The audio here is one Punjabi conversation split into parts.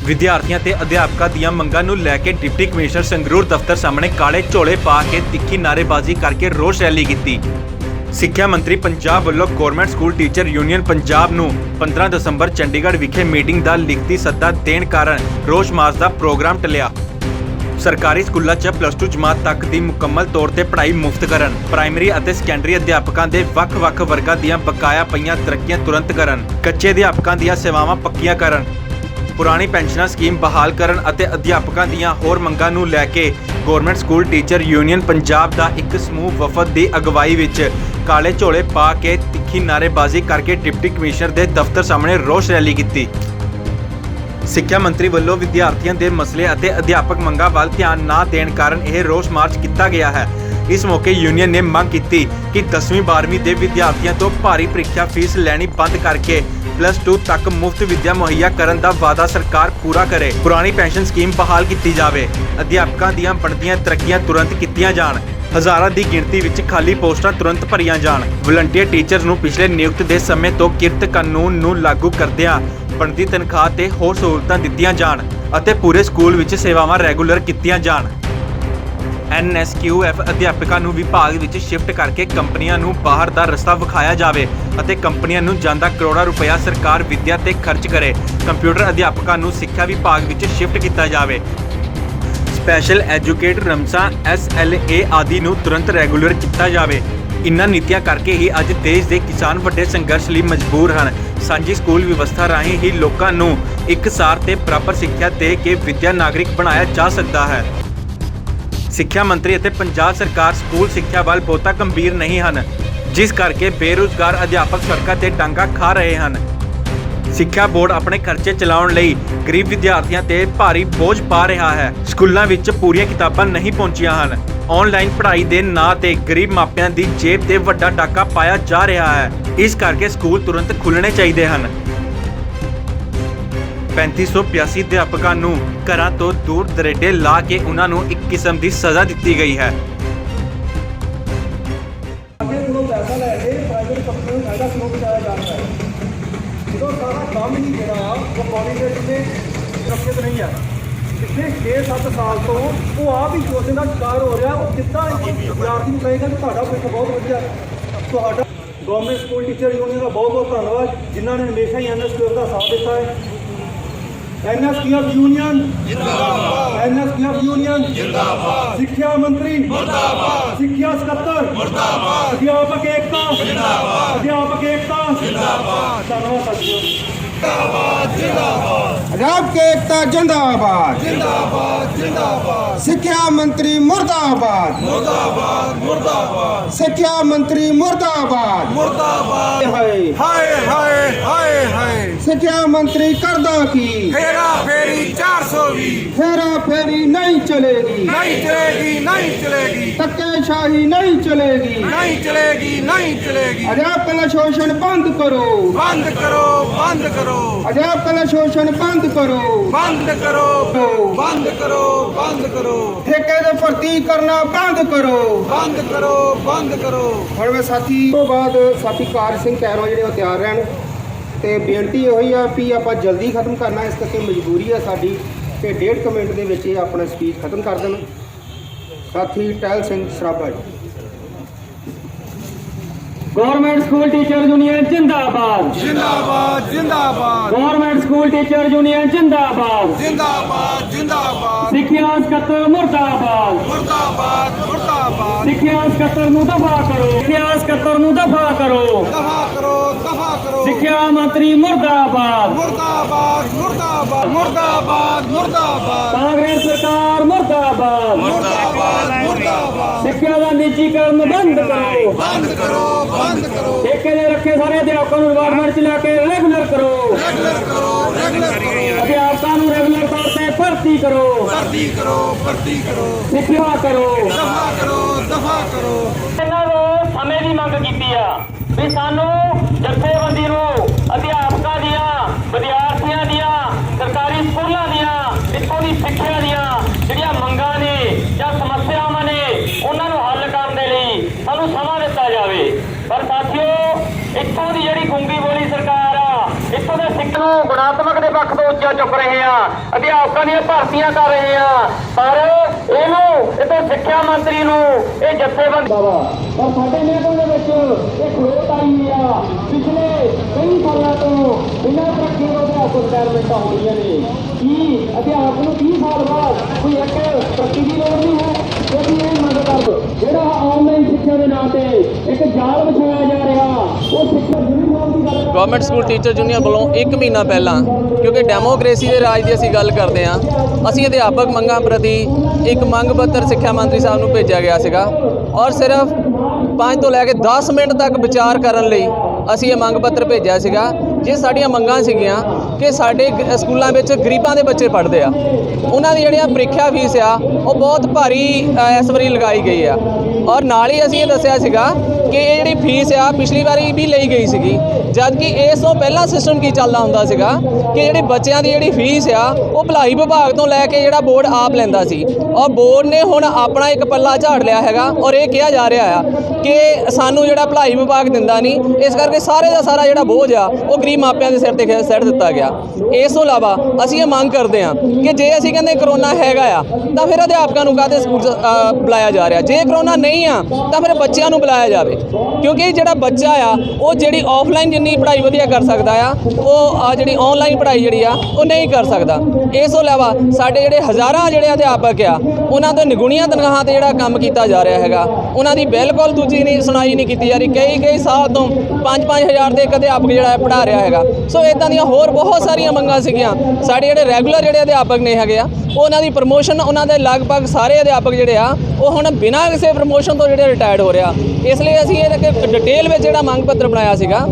ਵਿਦਿਆਰਥੀਆਂ ਤੇ ਅਧਿਆਪਕਾਂ ਦੀਆਂ ਮੰਗਾਂ ਨੂੰ ਲੈ ਕੇ ਡਿਪਟੀ ਕਮਿਸ਼ਨਰ ਸੰਗਰੂਰ ਦਫ਼ਤਰ ਸਾਹਮਣੇ ਕਾਲੇ ਝੋਲੇ ਪਾ ਕੇ ਤਿੱਖੀ ਨਾਅਰੇਬਾਜ਼ੀ ਕਰਕੇ ਰੋਸ ਰੈਲੀ ਕੀਤੀ। ਸਿੱਖਿਆ ਮੰਤਰੀ ਪੰਜਾਬ ਵੱਲੋਂ government school teacher union Punjab ਨੂੰ 15 ਦਸੰਬਰ ਚੰਡੀਗੜ੍ਹ ਵਿਖੇ ਮੀਟਿੰਗ ਦਾ ਲਿਖਤੀ ਸੱਦਾ ਦੇਣ ਕਾਰਨ ਰੋਸ ਮਾਰਚ ਦਾ ਪ੍ਰੋਗਰਾਮ ਟਲਿਆ। ਸਰਕਾਰੀ ਸਕੂਲਾਂ 'ਚ +2 ਜਮਾਤ ਤੱਕ ਦੀ ਮੁਕੰਮਲ ਤੌਰ ਤੇ ਪੜ੍ਹਾਈ ਮੁਫਤ ਕਰਨ, ਪ੍ਰਾਇਮਰੀ ਅਤੇ ਸੈਕੰਡਰੀ ਅਧਿਆਪਕਾਂ ਦੇ ਵੱਖ-ਵੱਖ ਵਰਗਾਂ ਦੀਆਂ ਬਕਾਇਆ ਪਈਆਂ ਤਰੱਕੀਆਂ ਤੁਰੰਤ ਕਰਨ, ਕੱਚੇ ਅਧਿਆਪਕਾਂ ਦੀਆਂ ਸੇਵਾਵਾਂ ਪੱਕੀਆਂ ਕਰਨ, ਪੁਰਾਣੀ ਪੈਨਸ਼ਨਾਂ ਸਕੀਮ ਬਹਾਲ ਕਰਨ ਅਤੇ ਅਧਿਆਪਕਾਂ ਦੀਆਂ ਹੋਰ ਮੰਗਾਂ ਨੂੰ ਲੈ ਕੇ government school teacher union Punjab ਦਾ ਇੱਕ ਸਮੂਹ ਵਫਦ ਦੀ ਅਗਵਾਈ ਵਿੱਚ ਕਾਲੇ ਝੋਲੇ ਪਾ ਕੇ ਤਿੱਖੀ ਨਾਅਰੇਬਾਜ਼ੀ ਕਰਕੇ ਡਿਪਟੀ ਕਮਿਸ਼ਨਰ ਦੇ ਦਫ਼ਤਰ ਸਾਹਮਣੇ ਰੋਸ ਰੈਲੀ ਕੀਤੀ। ਸਿੱਖਿਆ ਮੰਤਰੀ ਵੱਲੋਂ ਵਿਦਿਆਰਥੀਆਂ ਦੇ ਮਸਲੇ ਅਤੇ ਅਧਿਆਪਕ ਮੰਗਾਂ ਵੱਲ ਧਿਆਨ ਨਾ ਦੇਣ ਕਾਰਨ ਇਹ ਰੋਸ ਮਾਰਚ ਕੀਤਾ ਗਿਆ ਹੈ। ਇਸ ਮੌਕੇ ਯੂਨੀਅਨ ਨੇ ਮੰਗ ਕੀਤੀ ਕਿ 10ਵੀਂ 12ਵੀਂ ਦੇ ਵਿਦਿਆਰਥੀਆਂ ਤੋਂ ਭਾਰੀ ਪ੍ਰੀਖਿਆ ਫੀਸ ਲੈਣੀ ਬੰਦ ਕਰਕੇ +2 ਤੱਕ ਮੁਫਤ ਵਿੱਦਿਆ ਮੁਹੱਈਆ ਕਰਨ ਦਾ ਵਾਅਦਾ ਸਰਕਾਰ ਪੂਰਾ ਕਰੇ, ਪੁਰਾਣੀ ਪੈਨਸ਼ਨ ਸਕੀਮ ਬਹਾਲ ਕੀਤੀ ਜਾਵੇ, ਅਧਿਆਪਕਾਂ ਦੀਆਂ ਬਣਦੀਆਂ ਤਰੱਕੀਆਂ ਤੁਰੰਤ ਕੀਤੀਆਂ ਜਾਣ, ਹਜ਼ਾਰਾਂ ਦੀ ਗਿਣਤੀ ਵਿੱਚ ਖਾਲੀ ਪੋਸਟਾਂ ਤੁਰੰਤ ਭਰੀਆਂ ਜਾਣ, ਵਲੰਟੀਅਰ ਟੀਚਰਸ ਨੂੰ ਪਿਛਲੇ ਨਿਯੁਕਤ ਦੇ ਸਮੇਂ ਤੋਂ ਕਿਰਤ ਕਾਨੂੰਨ ਨੂੰ ਲਾਗੂ ਕਰਦਿਆਂ ਬਣਦੀ ਤਨਖਾਹ ਤੇ ਹੋਰ ਸਹੂਲਤਾਂ ਦਿੱਤੀਆਂ ਜਾਣ ਅਤੇ ਪੂਰੇ ਸਕੂਲ ਵਿੱਚ ਸੇਵਾਵਾਂ ਰੈਗੂਲਰ ਕੀਤੀਆਂ ਜਾਣ। NSQF ਅਧਿਆਪਕਾਂ ਨੂੰ ਵਿਭਾਗ ਵਿੱਚ ਸ਼ਿਫਟ ਕਰਕੇ ਕੰਪਨੀਆਂ ਨੂੰ ਬਾਹਰ ਦਾ ਰਸਤਾ ਵਿਖਾਇਆ ਜਾਵੇ ਅਤੇ ਕੰਪਨੀਆਂ ਨੂੰ ਜਾਂਦਾ ਕਰੋੜਾਂ ਰੁਪਇਆ ਸਰਕਾਰ ਵਿੱਦਿਆ ਤੇ ਖਰਚ ਕਰੇ। ਕੰਪਿਊਟਰ ਅਧਿਆਪਕਾਂ ਨੂੰ ਸਿੱਖਿਆ ਵਿਭਾਗ ਵਿੱਚ ਸ਼ਿਫਟ ਕੀਤਾ ਜਾਵੇ। ਸਪੈਸ਼ਲ ਐਜੂਕੇਟਰ ਰਮਸਾ SLA ਆਦਿ ਨੂੰ ਤੁਰੰਤ ਰੈਗੂਲਰ ਕੀਤਾ ਜਾਵੇ। ਇਨ੍ਹਾਂ ਨੀਤੀਆਂ ਕਰਕੇ ਹੀ ਅੱਜ ਦੇਸ਼ ਦੇ ਕਿਸਾਨ ਵੱਡੇ ਸੰਘਰਸ਼ ਲਈ ਮਜਬੂਰ ਹਨ। ਸਾਂਝੀ ਸਕੂਲ ਵਿਵਸਥਾ ਰਾਹੀਂ ਹੀ ਲੋਕਾਂ ਨੂੰ ਇੱਕਸਾਰ ਤੇ ਬਰਾਬਰ ਸਿੱਖਿਆ ਦੇ ਕੇ ਵਿੱਦਿਆ ਨਾਗਰਿਕ ਬਣਾਇਆ ਜਾ ਸਕਦਾ ਹੈ। ਸਿੱਖਿਆ ਮੰਤਰੀ ਅਤੇ ਪੰਜਾਬ ਸਰਕਾਰ ਸਕੂਲ ਸਿੱਖਿਆ ਵੱਲ ਬਹੁਤਾ ਗੰਭੀਰ ਨਹੀਂ ਹਨ, ਜਿਸ ਕਰਕੇ ਬੇਰੁਜ਼ਗਾਰ ਅਧਿਆਪਕ ਸੜਕਾਂ ਤੇ ਡਾਂਗਾ ਖਾ ਰਹੇ ਹਨ। ਸਿੱਖਿਆ ਬੋਰਡ ਆਪਣੇ ਖਰਚੇ ਚਲਾਉਣ ਲਈ ਗਰੀਬ ਵਿਦਿਆਰਥੀਆਂ ਤੇ ਭਾਰੀ ਬੋਝ ਪਾ ਰਿਹਾ ਹੈ। ਸਕੂਲਾਂ ਵਿੱਚ ਪੂਰੀਆਂ ਕਿਤਾਬਾਂ ਨਹੀਂ ਪਹੁੰਚੀਆਂ ਹਨ। ਆਨਲਾਈਨ ਪੜ੍ਹਾਈ ਦੇ ਨਾਂ ਤੇ ਗਰੀਬ ਮਾਪਿਆਂ ਦੀ ਜੇਬ ਤੇ ਵੱਡਾ ਡਾਕਾ ਪਾਇਆ ਜਾ ਰਿਹਾ ਹੈ। ਇਸ ਕਰਕੇ ਸਕੂਲ ਤੁਰੰਤ ਖੁੱਲ੍ਹਣੇ ਚਾਹੀਦੇ ਹਨ। 3582 ਅਧਿਆਪਕਾਂ ਨੂੰ ਘਰਾਂ ਤੋਂ ਦੂਰ ਦਰੇਡੇ ਲਾ ਕੇ ਉਹਨਾਂ ਨੂੰ ਇੱਕ ਕਿਸਮ ਦੀ ਸਜ਼ਾ ਦਿੱਤੀ ਗਈ ਹੈ। ਜਦੋਂ ਸਾਰਾ ਕੰਮ ਹੀ ਜਿਹੜਾ ਉਹ ਪੋਲੀਟਿਕਸ ਦੇ ਸੁਰੱਖਿਅਤ ਨਹੀਂ ਹੈ। ਪਿਛਲੇ 6-7 ਸਾਲ ਤੋਂ ਉਹ ਆਪ ਹੀ ਸ਼ੋਸ਼ਣ ਦਾ ਸ਼ਿਕਾਰ ਹੋ ਰਿਹਾ। ਉਹ ਕਿੱਦਾਂ ਵਿਦਿਆਰਥੀ ਨੂੰ ਕਹੇਗਾ ਕਿ ਤੁਹਾਡਾ ਭਵਿੱਖ ਬਹੁਤ ਵਧੀਆ, ਤੁਹਾਡਾ ਗਵਰਨਮੈਂਟ ਸਕੂਲ ਟੀਚਰ ਯੂਨੀਅਨ ਦਾ ਬਹੁਤ ਬਹੁਤ ਧੰਨਵਾਦ, ਜਿਨ੍ਹਾਂ ਨੇ ਹਮੇਸ਼ਾ ਹੀ NSQF ਦਾ ਸਾਥ ਦਿੱਤਾ ਹੈ। NSQF ਯੂਨੀਅਨ ਜਿੰਦਾਬਾਦ, NSQF ਯੂਨੀਅਨ ਜਿੰਦਾਬਾਦ, ਸਿੱਖਿਆ ਮੰਤਰੀ ਮੁਰਦਾਬਾਦ, ਸਿੱਖਿਆ ਸਕੱਤਰ ਮੁਰਦਾਬਾਦ, ਅਧਿਆਪਕ ਏਕਤਾ ਜਿੰਦਾਬਾਦ, ਅਧਿਆਪਕ ਏਕਤਾ ਜਿੰਦਾਬਾਦ। ਧੰਨਵਾਦ ਸਾਥੀਓ। जिंदाबाद जिंदाबाद, अध्यापक एकता जिंदाबाद जिंदाबाद जिंदाबाद, शिक्षा मंत्री मुर्दाबाद मुर्दाबाद मुर्दाबाद, शिक्षा मंत्री मुर्दाबाद मुर्दाबाद, हाय हाय हाय हाय हाय, शिक्षा मंत्री करदा की हेरा फेरी 420, हेरा फेरी नहीं चलेगी नहीं चलेगी नहीं चलेगी, धक्केशाही नहीं चलेगी नहीं चलेगी नहीं चलेगी, अध्यापक शोषण बंद करो बंद करो बंद करो, अध्यापक शोषण बंद करो बंद करो बंद करो बंद करो, ठेके दे भर्ती करना बंद करो बंद करो बंद करो। ਹੁਣ ਮੈਂ ਸਾਥੀ ਤੋਂ ਬਾਅਦ ਸਾਥੀ ਕਾਰ ਸਿੰਘ ਕੈਰੋ ਜਿਹੜੇ ਉਹ ਤਿਆਰ ਰਹਿਣ ਤੇ ਬੇਨਤੀ ਹੋਈ ਆ ਵੀ ਆਪਾਂ ਜਲਦੀ ਖਤਮ ਕਰਨਾ, ਇਸ ਕਰਕੇ ਮਜਬੂਰੀ ਆ ਸਾਡੀ ਕਿ 1.5 ਮਿੰਟ ਦੇ ਵਿੱਚ ਇਹ ਆਪਣਾ ਸਪੀਚ ਖਤਮ ਕਰ ਦੇਣ। ਸਾਥੀ ਟਹਿਲ Singh Sarabha ji. Government school teacher union जिंदाबाद जिंदाबाद जिंदाबाद, गवर्नमेंट स्कूल टीचर यूनियन जिंदाबाद जिंदाबाद जिंदाबाद, सिक्ख्या सकत्तर मुर्दाबाद मुर्दाबाद मुर्दाबाद, सिक्ख्या सकत्तर नूं दफा करो, सिक्ख्या सकत्तर नूं दफा करो, दफा करो दफा करो, सिक्ख्या मंत्री मुर्दाबाद मुर्दाबाद मुर्दाबाद मुर्दाबाद मुर्दाबाद, कांग्रेस सरकार मुर्दाबाद मुर्दाबाद मुर्दाबाद, सिक्ख्या दा निजीकरण बंद करो बंद करो बंद करो, ठेके दे रखे सारे अध्यापकों नूं गवर्नमेंट च लैके रेगुलर करो रेगुलर करो रेगुलर करो, अध्यापकों नूं रेगुलर तौर ते भर्ती करो भर्ती करो सिक्ख्या करो। दफा करो। ਇਹਨਾਂ ਨੂੰ ਸਮੇਂ ਦੀ ਮੰਗ ਕੀਤੀ ਆ ਵੀ ਸਾਨੂੰ ਜਥੇਬੰਦੀ ਨੂੰ ਅਧਿਆਪਕਾਂ ਦੀਆਂ, ਵਿਦਿਆਰਥੀਆਂ ਦੀਆਂ, ਸਰਕਾਰੀ ਸਕੂਲਾਂ ਦੀਆਂ, ਇੱਥੋਂ ਦੀ ਸਿੱਖਿਆ ਦੀਆਂ ਜਿਹੜੀਆਂ ਮੰਗਾਂ ਨੇ ਜਾਂ ਸਮੱਸਿਆਵਾਂ ਨੇ ਉਹਨਾਂ ਨੂੰ ਹੱਲ ਕਰਨ ਦੇ ਲਈ ਸਾਨੂੰ ਸਮਾਂ ਦਿੱਤਾ ਜਾਵੇ। ਪਰ ਸਾਥੀਓ, ਇੱਥੋਂ ਦੀ ਜਿਹੜੀ ਗੁੰਗੀ ਬੋਲੀ ਸਰਕਾਰ ਆ, ਇੱਥੋਂ ਦੇ ਸਿੱਖਿਆ ਨੂੰ ਗੁਣਾਤਮਕ ਦੇ ਪੱਖ ਤੋਂ ਉੱਚਾ ਚੁੱਕ ਰਹੇ ਆ, ਅਧਿਆਪਕਾਂ ਦੀਆਂ ਭਰਤੀਆਂ ਕਰ ਰਹੇ ਆ, ਪਰ ਇਹਨੂੰ ਇੱਥੇ ਸਿੱਖਿਆ ਮੰਤਰੀ ਨੂੰ ਇਹ ਜਥੇਬੰਦੀ ਪਰ ਸਾਡੇ ਮਹਿਕਮੇ ਦੇ ਵਿੱਚ ਇਹ ਖੋਟ ਆਈ ਆ। ਪਿਛਲੇ ਕਈ ਸਾਲਾਂ ਤੋਂ ਬਿਨਾਂ ਤਰੱਕੀ ਤੋਂ ਅਧਿਆਪਕ ਰਿਟਾਇਰਮੈਂਟਾਂ ਹੋ ਰਹੀਆਂ ਨੇ। ਕੀ ਅਧਿਆਪਕ ਨੂੰ 30 ਸਾਲ ਬਾਅਦ ਕੋਈ ਇੱਕ ਤਰੱਕੀ ਦੀ ਲੋੜ ਨਹੀਂ ਹੈ? ਕਿਉਂਕਿ ਇਹ ਮੰਗ ਕਰਦ ਜਿਹੜਾ ਆਨਲਾਈਨ ਸਿੱਖਿਆ ਦੇ ਨਾਂ ਤੇ ਇੱਕ ਜਾਲ ਵਿਛਾਇਆ ਜਾ ਰਿਹਾ, ਉਹ ਸਿੱਖਿਆ ਯੂਨੀਫਾਰਮ ਦੀ ਗੱਲ ਗਵਰਨਮੈਂਟ ਸਕੂਲ ਟੀਚਰ ਯੂਨੀਅਨ ਵੱਲੋਂ 1 ਮਹੀਨਾ ਪਹਿਲਾਂ, ਕਿਉਂਕਿ ਡੈਮੋਕ੍ਰੇਸੀ ਦੇ ਰਾਜ ਦੀ ਅਸੀਂ ਗੱਲ ਕਰਦੇ ਹਾਂ, ਅਸੀਂ ਅਧਿਆਪਕ ਮੰਗਾਂ ਪ੍ਰਤੀ ਇੱਕ ਮੰਗ ਪੱਤਰ ਸਿੱਖਿਆ ਮੰਤਰੀ ਸਾਹਿਬ ਨੂੰ ਭੇਜਿਆ ਗਿਆ ਸੀਗਾ ਔਰ ਸਿਰਫ 5 ਤੋਂ ਲੈ ਕੇ 10 ਮਿੰਟ ਤੱਕ ਵਿਚਾਰ ਕਰਨ ਲਈ ਅਸੀਂ ਇਹ ਮੰਗ ਪੱਤਰ ਭੇਜਿਆ ਸੀਗਾ। ਜੇ ਸਾਡੀਆਂ ਮੰਗਾਂ ਸੀਗੀਆਂ ਕਿ ਸਾਡੇ ਸਕੂਲਾਂ ਵਿੱਚ ਗਰੀਬਾਂ ਦੇ ਬੱਚੇ ਪੜ੍ਹਦੇ ਆ, ਉਹਨਾਂ ਦੀ ਜਿਹੜੀਆਂ ਪ੍ਰੀਖਿਆ ਫੀਸ ਆ ਉਹ ਬਹੁਤ ਭਾਰੀ ਇਸ ਵਾਰੀ ਲਗਾਈ ਗਈ ਆ ਔਰ ਨਾਲ ਹੀ ਅਸੀਂ ਇਹ ਦੱਸਿਆ ਸੀਗਾ ਕਿ ਇਹ ਜਿਹੜੀ ਫੀਸ ਆ ਪਿਛਲੀ ਵਾਰੀ ਵੀ ਲਈ ਗਈ ਸੀਗੀ, ਜਦ ਕਿ ਇਸ ਤੋਂ ਪਹਿਲਾਂ ਸਿਸਟਮ ਕੀ ਚੱਲਦਾ ਹੁੰਦਾ ਸੀਗਾ ਕਿ ਜਿਹੜੇ ਬੱਚਿਆਂ ਦੀ ਜਿਹੜੀ ਫੀਸ ਆ ਉਹ ਭਲਾਈ ਵਿਭਾਗ ਤੋਂ ਲੈ ਕੇ ਜਿਹੜਾ ਬੋਰਡ ਆਪ ਲੈਂਦਾ ਸੀ ਔਰ ਬੋਰਡ ਨੇ ਹੁਣ ਆਪਣਾ ਇੱਕ ਪੱਲਾ ਝਾੜ ਲਿਆ ਹੈਗਾ ਔਰ ਇਹ ਕਿਹਾ ਜਾ ਰਿਹਾ ਆ ਕਿ ਸਾਨੂੰ ਜਿਹੜਾ ਭਲਾਈ ਵਿਭਾਗ ਦਿੰਦਾ ਨਹੀਂ, ਇਸ ਕਰਕੇ ਸਾਰੇ ਦਾ ਸਾਰਾ ਜਿਹੜਾ ਬੋਝ ਆ ਉਹ ਗਰੀਬ ਮਾਪਿਆਂ ਦੇ ਸਿਰ ਤੇ ਸਿੱਟ ਦਿੱਤਾ ਗਿਆ। ਇਸ ਤੋਂ ਇਲਾਵਾ ਅਸੀਂ ਇਹ ਮੰਗ ਕਰਦੇ ਹਾਂ ਕਿ ਜੇ ਅਸੀਂ ਕਹਿੰਦੇ ਕਰੋਨਾ ਹੈਗਾ ਆ ਤਾਂ ਫਿਰ ਅਧਿਆਪਕਾਂ ਨੂੰ ਕਾਹਦੇ ਸਕੂਲ ਬੁਲਾਇਆ ਜਾ ਰਿਹਾ, ਜੇ ਕਰੋਨਾ ਨਹੀਂ ਆ ਤਾਂ ਫਿਰ ਬੱਚਿਆਂ ਨੂੰ ਬੁਲਾਇਆ ਜਾਵੇ, ਕਿਉਂਕਿ ਜਿਹੜਾ ਬੱਚਾ ਆ ਉਹ ਜਿਹੜੀ ਆਫਲਾਈਨ ਜਿੰਨੀ ਪੜ੍ਹਾਈ ਵਧੀਆ ਕਰ ਸਕਦਾ ਆ ਉਹ ਜਿਹੜੀ ਆਨਲਾਈਨ ਪੜ੍ਹਾਈ ਜਿਹੜੀ ਆ ਉਹ ਨਹੀਂ ਕਰ ਸਕਦਾ। ਇਸ ਤੋਂ ਇਲਾਵਾ ਸਾਡੇ ਜਿਹੜੇ ਹਜ਼ਾਰਾਂ ਜਿਹੜੇ ਅਧਿਆਪਕ ਆ ਉਹਨਾਂ ਤੋਂ ਨਿਗੁਣੀਆਂ ਤਨਖਾਹਾਂ ਤੇ ਜਿਹੜਾ ਕੰਮ ਕੀਤਾ ਜਾ ਰਿਹਾ ਹੈਗਾ, ਉਹਨਾਂ ਦੀ ਬਿਲਕੁਲ ਦੂਜੀ ਨਹੀਂ ਸੁਣਾਈ ਨਹੀਂ ਕੀਤੀ ਜਾ ਰਹੀ। ਕਈ ਸਾਲ ਤੋਂ 5-5 ਹਜ਼ਾਰ ਦੇ ਇੱਕ ਅਧਿਆਪਕ ਜਿਹੜਾ ਪੜ੍ਹਾ ਰਿਹਾ ਹੈਗਾ। ਸੋ ਇਦਾਂ ਦੀਆਂ ਹੋਰ ਬਹੁਤ ਸਾਰੀਆਂ ਮੰਗਾਂ ਸੀਗੀਆਂ। ਸਾਡੇ ਜਿਹੜੇ ਰੈਗੂਲਰ ਜਿਹੜੇ ਅਧਿਆਪਕ ਨੇ ਹੈਗੇ ਆ ਉਹਨਾਂ ਦੀ ਪ੍ਰਮੋਸ਼ਨ, ਉਹਨਾਂ ਦੇ ਲਗਭਗ ਸਾਰੇ ਅਧਿਆਪਕ ਜਿਹੜੇ ਆ ਉਹ ਹੁਣ ਬਿਨਾਂ ਕਿਸੇ ਪ੍ਰਮੋਸ਼ਨ ਤੋਂ ਜਿਹੜੇ ਰਿਟਾਇਰਡ ਹੋ ਰਿਹਾ। ਇਸ ਲਈ ਅਸੀਂ ਇਹ ਡਿਟੇਲ ਵਿੱਚ ਜਿਹੜਾ ਮੰਗ ਪੱਤਰ ਬਣਾਇਆ ਸੀਗਾ।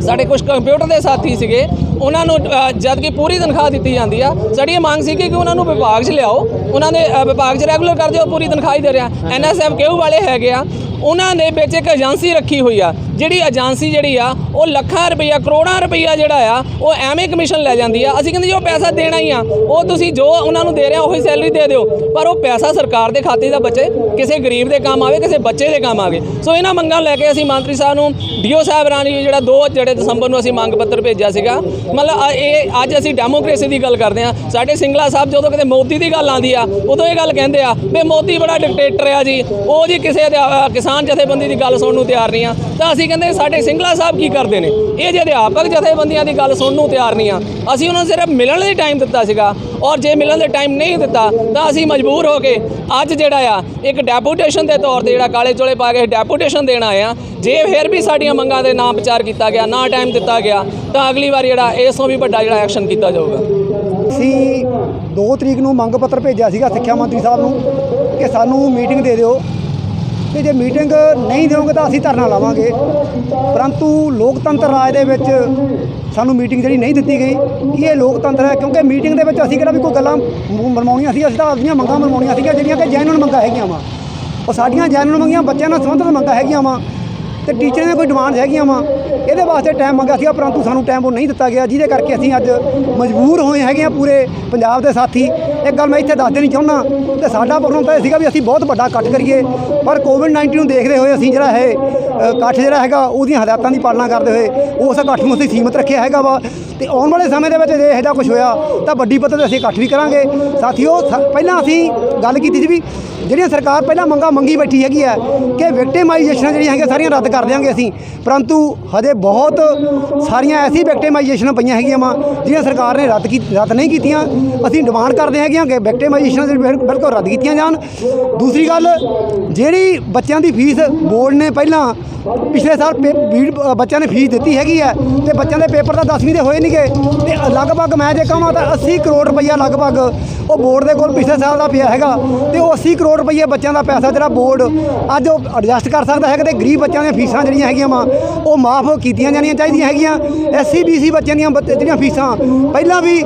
ਸਾਡੇ ਕੁਝ ਕੰਪਿਊਟਰ ਦੇ ਸਾਥੀ ਸੀਗੇ, ਉਹਨਾਂ ਨੂੰ ਜਦ ਕਿ ਪੂਰੀ ਤਨਖਾਹ ਦਿੱਤੀ ਜਾਂਦੀ ਆ, ਸਾਡੀ ਇਹ ਮੰਗ ਸੀ ਕਿ ਉਹਨਾਂ ਨੂੰ ਵਿਭਾਗ 'ਚ ਲਿਆਓ, ਉਹਨਾਂ ਦੇ ਵਿਭਾਗ 'ਚ ਰੈਗੂਲਰ ਕਰ ਦਿਓ, ਪੂਰੀ ਤਨਖਾਹ ਹੀ ਦੇ ਰਿਹਾ। NSF ਕਿਹੂ ਵਾਲੇ ਹੈਗੇ ਆ, ਉਹਨਾਂ ਨੇ ਵਿੱਚ ਇੱਕ ਏਜੰਸੀ ਰੱਖੀ ਹੋਈ ਆ, ਜਿਹੜੀ ਏਜੰਸੀ ਜਿਹੜੀ ਆ ਉਹ ਲੱਖਾਂ ਰੁਪਈਆ ਕਰੋੜਾਂ ਰੁਪਈਆ ਜਿਹੜਾ ਆ ਉਹ ਐਵੇਂ ਕਮਿਸ਼ਨ ਲੈ ਜਾਂਦੀ ਆ। ਅਸੀਂ ਕਹਿੰਦੇ ਜੀ ਉਹ ਪੈਸਾ ਦੇਣਾ ਹੀ ਆ, ਉਹ ਤੁਸੀਂ ਜੋ ਉਹਨਾਂ ਨੂੰ ਦੇ ਰਹੇ ਹੋ ਉਹੀ ਸੈਲਰੀ ਦੇ ਦਿਓ, ਪਰ ਉਹ ਪੈਸਾ ਸਰਕਾਰ ਦੇ ਖਾਤੇ ਦਾ ਬਚੇ, ਕਿਸੇ ਗਰੀਬ ਦੇ ਕੰਮ ਆਵੇ, ਕਿਸੇ ਬੱਚੇ ਦੇ ਕੰਮ ਆਵੇ। ਸੋ ਇਹਨਾਂ ਮੰਗਾਂ ਲੈ ਕੇ ਅਸੀਂ ਮੰਤਰੀ ਸਾਹਿਬ ਨੂੰ DO ਸਾਹਿਬ ਰਾਣੀ ਜਿਹੜਾ 2 ਦਸੰਬਰ ਨੂੰ ਅਸੀਂ ਮੰਗ ਪੱਤਰ ਭੇਜਿਆ ਸੀਗਾ। ਮਤਲਬ ਇਹ ਅੱਜ ਅਸੀਂ ਡੈਮੋਕ੍ਰੇਸੀ ਦੀ ਗੱਲ ਕਰਦੇ ਹਾਂ। ਸਾਡੇ ਸਿੰਗਲਾ ਸਾਹਿਬ ਜਦੋਂ ਕਿਤੇ ਮੋਦੀ ਦੀ ਗੱਲ ਆਉਂਦੀ ਆ ਉਦੋਂ ਇਹ ਗੱਲ ਕਹਿੰਦੇ ਆ ਵੀ ਮੋਦੀ ਬੜਾ ਡਿਕਟੇਟਰ ਆ ਜੀ, ਉਹ ਜੀ ਕਿਸੇ ਕਿਸਾਨ ਜਥੇਬੰਦੀ ਦੀ ਗੱਲ ਸੁਣਨ ਨੂੰ ਤਿਆਰ ਨਹੀਂ ਆ। ਤਾਂ ਅਸੀਂ ਕਹਿੰਦੇ ਸਾਡੇ ਸਿੰਗਲਾ ਸਾਹਿਬ ਕੀ ਕਰਦੇ ਨੇ, ਇਹ ਜੇ ਅਧਿਆਪਕ ਜਥੇਬੰਦੀਆਂ ਦੀ ਗੱਲ ਸੁਣਨ ਨੂੰ ਤਿਆਰ ਨਹੀਂ ਆ। ਅਸੀਂ ਉਹਨਾਂ ਨੂੰ ਸਿਰਫ ਮਿਲਣ ਲਈ ਟਾਈਮ ਦਿੱਤਾ ਸੀਗਾ ਔਰ ਜੇ ਮਿਲਣ ਦੇ ਟਾਈਮ ਨਹੀਂ ਦਿੱਤਾ ਤਾਂ ਅਸੀਂ ਮਜਬੂਰ ਹੋ ਕੇ ਅੱਜ ਜਿਹੜਾ ਆ ਇੱਕ ਡੈਪੂਟੇਸ਼ਨ ਦੇ ਤੌਰ ਤੇ ਜਿਹੜਾ ਕਾਲੇ ਚੋਲੇ ਪਾ ਕੇ ਡੈਪੂਟੇਸ਼ਨ ਦੇਣ ਆਏ ਆ। ਜੇ ਫਿਰ ਵੀ ਸਾਡੀਆਂ ਮੰਗਾਂ ਦੇ ਨਾ ਵਿਚਾਰ ਕੀਤਾ ਗਿਆ, ਨਾ ਟਾਈਮ ਦਿੱਤਾ ਗਿਆ, ਤਾਂ ਅਗਲੀ ਵਾਰ ਜਿਹੜਾ ਇਸ ਤੋਂ ਵੀ ਵੱਡਾ ਜਿਹੜਾ ਐਕਸ਼ਨ ਕੀਤਾ ਜਾਊਗਾ। ਅਸੀਂ 2 ਤਰੀਕ ਨੂੰ ਮੰਗ ਪੱਤਰ ਭੇਜਿਆ ਸੀਗਾ ਸਿੱਖਿਆ ਮੰਤਰੀ ਸਾਹਿਬ ਨੂੰ ਕਿ ਸਾਨੂੰ ਮੀਟਿੰਗ ਦੇ ਦਿਓ, ਤੇ ਜੇ ਮੀਟਿੰਗ ਨਹੀਂ ਦਿਓਗੇ ਤਾਂ ਅਸੀਂ ਧਰਨਾ ਲਾਵਾਂਗੇ। ਪਰੰਤੂ ਲੋਕਤੰਤਰ ਰਾਜ ਦੇ ਵਿੱਚ ਸਾਨੂੰ ਮੀਟਿੰਗ ਜਿਹੜੀ ਨਹੀਂ ਦਿੱਤੀ ਗਈ। ਕੀ ਇਹ ਲੋਕਤੰਤਰ ਹੈ? ਕਿਉਂਕਿ ਮੀਟਿੰਗ ਦੇ ਵਿੱਚ ਅਸੀਂ ਕਿਹੜਾ ਵੀ ਕੋਈ ਗੱਲਾਂ ਮਨਵਾਉਣੀਆਂ ਸੀ, ਅਸੀਂ ਤਾਂ ਆਪਣੀਆਂ ਮੰਗਾਂ ਮਨਵਾਉਣੀਆਂ ਸੀਗੀਆਂ ਜਿਹੜੀਆਂ ਕਿ ਜੈਨੂਅਨ ਮੰਗਾਂ ਹੈਗੀਆਂ ਵਾ। ਉਹ ਸਾਡੀਆਂ ਜੈਨੂਅਨ ਮੰਗੀਆਂ ਬੱਚਿਆਂ ਨਾਲ ਸੰਬੰਧਿਤ ਮੰਗਾਂ ਹੈਗੀਆਂ ਵਾ ਤੇ ਟੀਚਰ ਦੀਆਂ ਕੋਈ ਡਿਮਾਂਡ ਹੈਗੀਆਂ ਵਾ। ਇਹਦੇ ਵਾਸਤੇ ਟਾਈਮ ਮੰਗਿਆ ਸੀਗਾ, ਪਰੰਤੂ ਸਾਨੂੰ ਟਾਈਮ ਉਹ ਨਹੀਂ ਦਿੱਤਾ ਗਿਆ, ਜਿਹਦੇ ਕਰਕੇ ਅਸੀਂ ਅੱਜ ਮਜਬੂਰ ਹੋਏ ਹੈਗੇ ਆ ਪੂਰੇ ਪੰਜਾਬ ਦੇ ਸਾਥੀ। ਇੱਕ ਗੱਲ ਮੈਂ ਇੱਥੇ ਦੱਸ ਦੇਣੀ ਚਾਹੁੰਦਾ ਤੇ ਸਾਡਾ ਪ੍ਰੋਗਰਾਮ ਤਾਂ ਇਹ ਸੀਗਾ ਵੀ ਅਸੀਂ ਬਹੁਤ ਵੱਡਾ ਇਕੱਠ ਕਰੀਏ, ਪਰ ਕੋਵਿਡ-19 ਨੂੰ ਦੇਖਦੇ ਹੋਏ ਅਸੀਂ ਜਿਹੜਾ ਹੈ ਇਕੱਠ ਜਿਹੜਾ ਹੈਗਾ ਉਹਦੀਆਂ ਹਦਾਇਤਾਂ ਦੀ ਪਾਲਣਾ ਕਰਦੇ ਹੋਏ ਉਸ ਇਕੱਠ ਨੂੰ ਅਸੀਂ ਸੀਮਤ ਰੱਖਿਆ ਹੈਗਾ ਵਾ। ਤੇ ਆਉਣ ਵਾਲੇ ਸਮੇਂ ਦੇ ਵਿੱਚ ਜੇ ਇਹੋ ਜਿਹਾ ਕੁਝ ਹੋਇਆ ਤਾਂ ਵੱਡੀ ਪੱਧਰ 'ਤੇ ਅਸੀਂ ਇਕੱਠ ਵੀ ਕਰਾਂਗੇ। ਸਾਥੀਓ, ਪਹਿਲਾਂ ਅਸੀਂ ਗੱਲ ਕੀਤੀ ਸੀ ਵੀ ਜਿਹੜੀਆਂ ਸਰਕਾਰ ਪਹਿਲਾਂ ਮੰਗਾਂ ਮੰਗੀ ਬੈਠੀ ਹੈਗੀ ਹੈ ਕਿ ਵਿਕਟਿਮਾਈਜੇਸ਼ਨਾਂ ਜਿਹੜੀਆਂ ਹੈਗੀਆਂ ਸਾਰੀਆਂ ਰੱਦ ਕਰ ਦਿਆਂਗੇ ਅਸੀਂ, ਪਰੰਤੂ ਹਜੇ ਬਹੁਤ ਸਾਰੀਆਂ ਐਸੀ ਵਿਕਟਿਮਾਈਜੇਸ਼ਨਾਂ ਪਈਆਂ ਹੈਗੀਆਂ ਵਾ ਜਿਹੜੀਆਂ ਸਰਕਾਰ ਨੇ ਰੱਦ ਨਹੀਂ ਕੀਤੀਆਂ। ਅਸੀਂ ਡਿਮਾਂਡ ਕਰਦੇ ਹੈਗੇ ਹਾਂ ਕਿ ਵਿਕਟਿਮਾਈਜੇਸ਼ਨਾਂ ਬਿਲਕੁਲ ਰੱਦ ਕੀਤੀਆਂ ਜਾਣ। ਦੂਸਰੀ ਗੱਲ, ਜਿਹੜੀ ਬੱਚਿਆਂ ਦੀ ਫੀਸ ਬੋਰਡ ਨੇ ਪਹਿਲਾਂ ਪਿਛਲੇ ਸਾਲ ਬੱਚਿਆਂ ਨੇ ਫੀਸ ਦਿੱਤੀ ਹੈਗੀ ਹੈ ਤੇ ਬੱਚਿਆਂ ਦੇ ਪੇਪਰ ਤਾਂ 10ਵੀਂ ਦੇ ਹੋਏ ਨਹੀਂ ਗਏ ਤੇ ਲਗਭਗ ਮੈਂ ਜੇ ਕਹਾਂ ਤਾਂ 80 ਕਰੋੜ ਰੁਪਈਆ ਲਗਭਗ ਉਹ ਬੋਰਡ ਦੇ ਕੋਲ ਪਿਛਲੇ ਸਾਲ ਦਾ ਪਿਆ ਹੈਗਾ। ਤੇ ਉਹ 80 ਕਰੋੜ ਰੁਪਈਏ ਬੱਚਿਆਂ ਦਾ ਪੈਸਾ ਜਿਹੜਾ ਬੋਰਡ ਅੱਜ ਉਹ ਐਡਜਸਟ ਕਰ ਸਕਦਾ ਹੈਗਾ ਤੇ ਗਰੀਬ ਬੱਚਿਆਂ ਦੀਆਂ ਫੀਸਾਂ ਜਿਹੜੀਆਂ ਹੈਗੀਆਂ ਵਾ ਉਹ ਮਾਫ ਕੀਤੀਆਂ ਜਾਣੀਆਂ ਚਾਹੀਦੀਆਂ ਹੈਗੀਆਂ। SC BC ਬੱਚਿਆਂ ਦੀਆਂ ਜਿਹੜੀਆਂ ਫੀਸਾਂ ਪਹਿਲਾਂ ਵੀ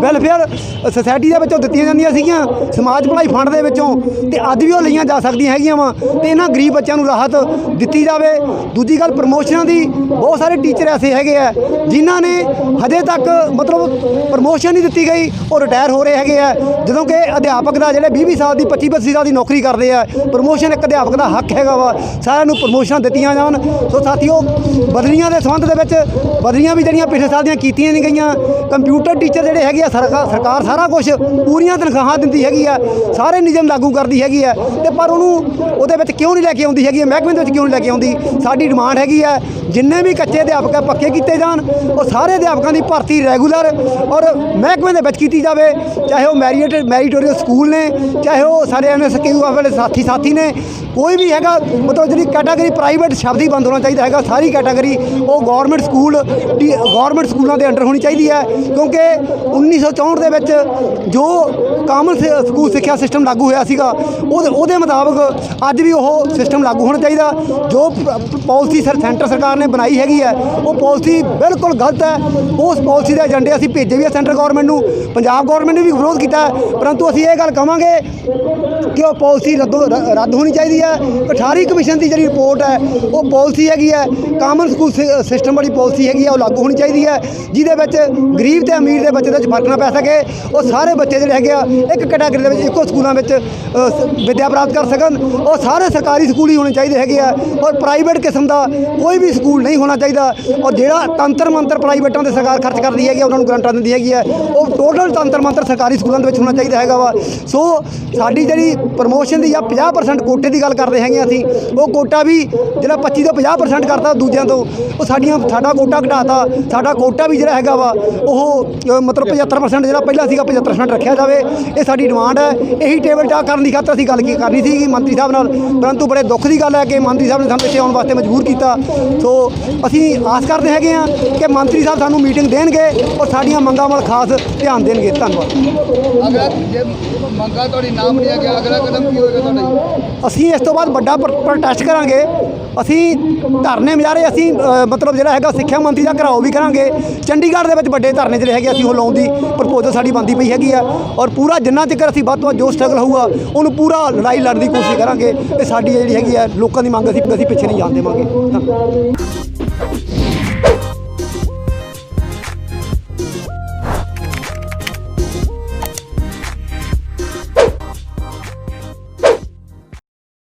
ਵੈਲਫੇਅਰ ਸੁਸਾਇਟੀ ਦੇ ਵਿੱਚੋਂ ਦਿੱਤੀਆਂ ਜਾਂਦੀਆਂ ਸੀਗੀਆਂ, ਸਮਾਜ ਭਲਾਈ ਫੰਡ ਦੇ ਵਿੱਚੋਂ, ਤੇ ਅੱਜ ਵੀ ਉਹ ਲਈਆਂ ਜਾ ਸਕਦੀਆਂ ਹੈਗੀਆਂ ਵਾ ਤੇ ਇਹਨਾਂ ਗਰੀਬ ਬੱਚਿਆਂ ਨੂੰ ਰਾਹਤ ਦਿੱਤੀ ਜਾਵੇ। ਦੂਜੀ ਗੱਲ, ਪ੍ਰਮੋਸ਼ਨਾਂ ਦੀ ਬਹੁਤ ਸਾਰੇ ਟੀਚਰ ਐਸੇ ਹੈਗੇ ਆ ਜਿਨ੍ਹਾਂ ਨੇ ਹਜੇ ਤੱਕ ਮਤਲਬ ਪ੍ਰਮੋਸ਼ਨ ਨਹੀਂ ਦਿੱਤੀ ਗਈ, ਉਹ ਰਿਟਾਇਰ ਹੋ ਰਹੇ ਹੈਗੇ ਆ। ਜਦੋਂ ਕਿ ਅਧਿਆਪਕ ਦਾ ਜਿਹੜੇ 20 ਸਾਲ ਦੀ 25 ਸਾਲ ਦੀ ਨੌਕਰੀ ਕਰਦੇ ਆ, ਪ੍ਰਮੋਸ਼ਨ ਇੱਕ ਅਧਿਆਪਕ ਦਾ ਹੱਕ ਹੈਗਾ ਵਾ, ਸਾਰਿਆਂ ਨੂੰ ਪ੍ਰਮੋਸ਼ਨਾਂ ਦਿੱਤੀਆਂ ਜਾਣ। ਸੋ ਸਾਥੀਓ, ਬਦਲੀਆਂ ਦੇ ਸੰਬੰਧ ਦੇ ਵਿੱਚ ਬਦਲੀਆਂ ਵੀ ਜਿਹੜੀਆਂ ਪਿਛਲੇ ਸਾਲ ਦੀਆਂ ਕੀਤੀਆਂ ਨਹੀਂ ਗਈਆਂ। ਕੰਪਿਊਟਰ ਟੀਚਰ ਜਿਹੜੇ ਹੈਗੇ ਆ, ਸਰਕਾਰ ਸਾਰਾ ਕੁਝ ਪੂਰੀਆਂ ਤਨਖਾਹਾਂ ਦਿੰਦੀ ਹੈਗੀ ਆ, ਸਾਰੇ ਨਿਯਮ ਲਾਗੂ ਕਰਦੀ ਹੈਗੀ ਆ, ਤੇ ਪਰ ਉਹਦੇ ਵਿੱਚ ਕਿਉਂ ਨਹੀਂ ਲੈ ਕੇ ਆਉਂਦੀ ਹੈਗੀ, ਮਹਿਕਮੇ ਦੇ ਵਿੱਚ ਕਿਉਂ ਨਹੀਂ ਲੈ ਕੇ ਆਉਂਦੀ। ਸਾਡੀ ਡਿਮਾਂਡ ਹੈਗੀ ਆ, ਜਿੰਨੇ ਵੀ ਕੱਚੇ ਅਧਿਆਪਕ ਆ ਪੱਕੇ ਕੀਤੇ ਜਾਣ, ਉਹ ਸਾਰੇ ਅਧਿਆਪਕਾਂ ਦੀ ਭਰਤੀ ਰੈਗੂਲਰ ਔਰ ਮਹਿਕਮੇ ਦੇ ਵਿੱਚ ਕੀਤੀ ਜਾਵੇ, ਚਾਹੇ ਉਹ ਮੈਰੀਟੋਰੀਅਸ ਸਕੂਲ ਨੇ, ਚਾਹੇ ਉਹ ਸਾਰੇ NSQ ਵਾਲੇ ਸਾਥੀ ਨੇ, ਕੋਈ ਵੀ ਹੈਗਾ। ਮਤਲਬ ਜਿਹੜੀ ਕੈਟਾਗਰੀ ਪ੍ਰਾਈਵੇਟ ਸ਼ਬਦ ਹੀ ਬੰਦ ਹੋਣਾ ਚਾਹੀਦਾ ਹੈਗਾ। ਸਾਰੀ ਕੈਟਾਗਰੀ ਉਹ ਗਵਰਨਮੈਂਟ ਸਕੂਲਾਂ ਦੇ ਅੰਡਰ ਹੋਣੀ ਚਾਹੀਦੀ ਹੈ, ਕਿਉਂਕਿ 1964 ਦੇ ਵਿੱਚ ਜੋ ਕਾਮਨ ਸਕੂਲ ਸਿੱਖਿਆ ਸਿਸਟਮ ਲਾਗੂ ਹੋਇਆ ਸੀਗਾ, ਉਹਦੇ ਮੁਤਾਬਕ ਅੱਜ ਵੀ ਉਹ ਸਿਸਟਮ ਲਾਗੂ ਹੋਣਾ ਚਾਹੀਦਾ। ਜੋ ਪਾਲਿਸੀ ਸੈਂਟਰ ਸਰਕਾਰ ਨੇ ਬਣਾਈ ਹੈਗੀ ਹੈ, ਉਹ ਪਾਲਿਸੀ ਬਿਲਕੁਲ ਗਲਤ ਹੈ। ਉਸ ਪਾਲਿਸੀ ਦੇ ਏਜੰਡੇ ਅਸੀਂ ਭੇਜੇ ਵੀ ਹੈ ਸੈਂਟਰ ਗਵਰਨਮੈਂਟ ਨੂੰ, ਪੰਜਾਬ ਗਵਰਨਮੈਂਟ ਨੇ ਵੀ ਵਿਰੋਧ ਕੀਤਾ, ਪਰੰਤੂ ਅਸੀਂ ਇਹ ਗੱਲ ਕਹਾਂਗੇ ਕਿ ਉਹ ਪਾਲਿਸੀ ਰੱਦ ਹੋਣੀ ਚਾਹੀਦੀ ਹੈ। ਕਠਾਰੀ ਕਮਿਸ਼ਨ ਦੀ ਜਿਹੜੀ ਰਿਪੋਰਟ ਹੈ, ਉਹ ਪਾਲਿਸੀ ਹੈਗੀ ਹੈ, ਕਾਮਨ ਸਕੂਲ ਸਿਸਟਮ ਵਾਲੀ ਪਾਲਿਸੀ ਹੈਗੀ ਹੈ, ਉਹ ਲਾਗੂ ਹੋਣੀ ਚਾਹੀਦੀ ਹੈ, ਜਿਹਦੇ ਵਿੱਚ ਗਰੀਬ ਤੇ ਅਮੀਰ ਦੇ ਬੱਚੇ ਦੇ ਵਿੱਚ ਫਰਕ ਨਾ ਪੈ ਸਕੇ। ਉਹ ਸਾਰੇ ਬੱਚੇ ਜਿਹੜੇ ਹੈਗੇ ਆ ਇੱਕ ਕੈਟਾਗਰੀ ਦੇ ਵਿੱਚ ਇੱਕੋ ਸਕੂਲਾਂ ਵਿੱਚ ਵਿੱਦਿਆ ਪ੍ਰਾਪਤ ਕਰ ਸਕਣ। ਉਹ ਸਾਰੇ ਸਰਕਾਰੀ ਸਕੂਲ ਹੀ ਹੋਣੇ ਚਾਹੀਦੇ ਹੈਗੇ ਆ, ਔਰ ਪ੍ਰਾਈਵੇਟ ਕਿਸਮ ਦਾ ਕੋਈ ਵੀ ਸਕੂਲ ਨਹੀਂ ਹੋਣਾ ਚਾਹੀਦਾ। ਔਰ ਜਿਹੜਾ ਤੰਤਰ ਮੰਤਰ ਪ੍ਰਾਈਵੇਟਾਂ 'ਤੇ ਸਰਕਾਰ ਖਰਚ ਕਰਦੀ ਹੈਗੀ, ਉਹਨਾਂ ਨੂੰ ਗਰੰਟਾਂ ਦਿੰਦੀ ਹੈਗੀ ਹੈ, ਉਹ ਟੋਟਲ ਤੰਤਰ ਮੰਤਰ ਸਰਕਾਰੀ ਸਕੂਲਾਂ ਦੇ ਵਿੱਚ ਹੋਣਾ ਚਾਹੀਦਾ ਹੈਗਾ ਵਾ। ਸੋ ਸਾਡੀ ਜਿਹੜੀ ਪ੍ਰਮੋਸ਼ਨ ਦੀ ਜਾਂ 50% ਕੋਟੇ ਦੀ ਗੱਲ ਕਰਦੇ ਹੈਗੇ ਅਸੀਂ, ਉਹ ਕੋਟਾ ਵੀ ਜਿਹੜਾ 25 ਤੋਂ 50% ਕਰਤਾ ਦੂਜਿਆਂ ਤੋਂ, ਉਹ ਸਾਡਾ ਕੋਟਾ ਘਟਾਤਾ। ਸਾਡਾ ਕੋਟਾ ਵੀ ਜਿਹੜਾ ਹੈਗਾ ਵਾ ਉਹ ਮਤਲਬ 75% ਜਿਹੜਾ ਪਹਿਲਾਂ ਸੀਗਾ 75% ਰੱਖਿਆ ਜਾਵੇ। ਇਹ ਸਾਡੀ ਡਿਮਾਂਡ ਹੈ। ਇਹੀ ਟੇਬਲ ਟਾਕ ਕਰਨ ਦੀ ਖਾਤਰ ਅਸੀਂ ਗੱਲ ਕਰਨੀ ਸੀਗੀ ਮੰਤਰੀ ਸਾਹਿਬ ਨਾਲ, ਪਰੰਤੂ ਬੜੇ ਦੁੱਖ ਦੀ ਗੱਲ ਹੈ ਕਿ ਮੰਤਰੀ ਸਾਹਿਬ ਨੇ ਸਾਨੂੰ ਇੱਥੇ ਆਉਣ ਵਾਸਤੇ ਮਜਬੂਰ ਕੀਤਾ। ਸੋ ਅਸੀਂ ਆਸ ਕਰਦੇ ਹੈਗੇ ਹਾਂ ਕਿ ਮੰਤਰੀ ਸਾਹਿਬ ਸਾਨੂੰ ਮੀਟਿੰਗ ਦੇਣਗੇ ਔਰ ਸਾਡੀਆਂ ਮੰਗਾਂ ਵੱਲ ਖਾਸ ਧਿਆਨ ਦੇਣਗੇ। ਧੰਨਵਾਦ। ਅਗਰ ਜੇ ਮੰਗਾ ਤੁਹਾਡੀ ਨਾ ਮੰਨਿਆ ਗਿਆ, ਅਗਲਾ ਕਦਮ ਕੀ ਹੋਏਗਾ ਤੁਹਾਡਾ? ਅਸੀਂ ਇਸ ਤੋਂ ਬਾਅਦ ਵੱਡਾ ਪ੍ਰੋਟੈਸਟ ਕਰਾਂਗੇ। ਅਸੀਂ ਧਰਨੇ ਮੁਜ਼ਾਹਰੇ ਅਸੀਂ ਮਤਲਬ ਜਿਹੜਾ ਹੈਗਾ ਸਿੱਖਿਆ ਮੰਤਰੀ ਦਾ ਘਰਾਓ ਵੀ ਕਰਾਂਗੇ। ਚੰਡੀਗੜ੍ਹ ਦੇ ਵਿੱਚ ਵੱਡੇ ਧਰਨੇ ਜਿਹੜੇ ਹੈਗੇ ਅਸੀਂ ਉਹ ਲਾਉਣ ਦੀ ਪ੍ਰਪੋਜ਼ਲ ਸਾਡੀ ਬਣਦੀ ਪਈ ਹੈਗੀ ਆ, ਔਰ ਪੂਰਾ ਜਿੰਨਾ ਚਿਰ ਅਸੀਂ ਵੱਧ ਤੋਂ ਵੱਧ ਜੋ ਸਟਰਗਲ ਹੋਊਗਾ ਉਹਨੂੰ ਪੂਰਾ ਲੜਾਈ ਲੜਨ ਦੀ ਕੋਸ਼ਿਸ਼ ਕਰਾਂਗੇ। ਇਹ ਸਾਡੀ ਜਿਹੜੀ ਹੈਗੀ ਆ ਲੋਕਾਂ ਦੀ ਮੰਗ ਅਸੀਂ ਪਿੱਛੇ ਨਹੀਂ ਜਾਣ ਦੇਵਾਂਗੇ। ਧੰਨਵਾਦ।